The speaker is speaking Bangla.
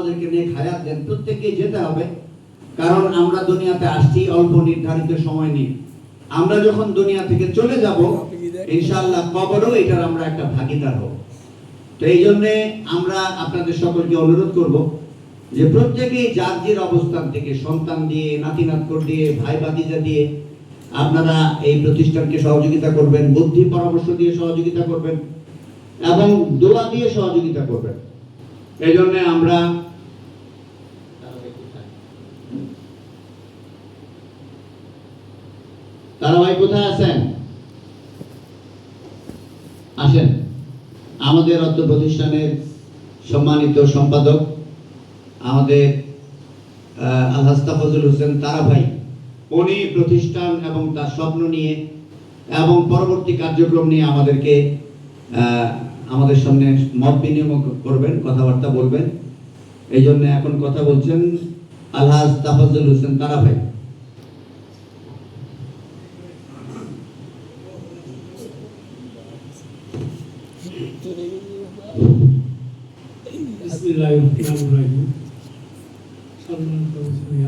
আমাদেরকে নেক হায়াত দেন, প্রত্যেককেই যেতে হবে। কারণ আমরা দুনিয়াতে আসছি অল্প নির্ধারিত সময় নিয়ে। আমরা যখন দুনিয়া থেকে চলে যাব ইনশাআল্লাহ কবরও এটার আমরা একটা ভাগীদার হব। তো এই জন্যে আমরা আপনাদের সকলকে অনুরোধ করব যে প্রত্যেকেই যার যার অবস্থান থেকে সন্তান দিয়ে, নাতি নাতকর দিয়ে, ভাই ভাতিজা দিয়ে আপনারা এই প্রতিষ্ঠানকে সহযোগিতা করবেন, বুদ্ধি পরামর্শ দিয়ে সহযোগিতা করবেন এবং দোয়া দিয়ে সহযোগিতা করবেন। এই জন্য আমরা তারা ভাই কোথায় আছেন? আসেন। আমাদের অত্র প্রতিষ্ঠানের সম্মানিত সম্পাদক আমাদের আলহাজ তাফাজ্জুল হোসেন তারা ভাই, উনি প্রতিষ্ঠান এবং তার স্বপ্ন নিয়ে এবং পরবর্তী কার্যক্রম নিয়ে আমাদের সামনে মত বিনিময় করবেন, কথাবার্তা বলবেন। এই জন্য এখন কথা বলছেন আলহাজ তাফাজ্জুল হোসেন তারা ভাই। বিসমিল্লাহির রহমানির রহিম।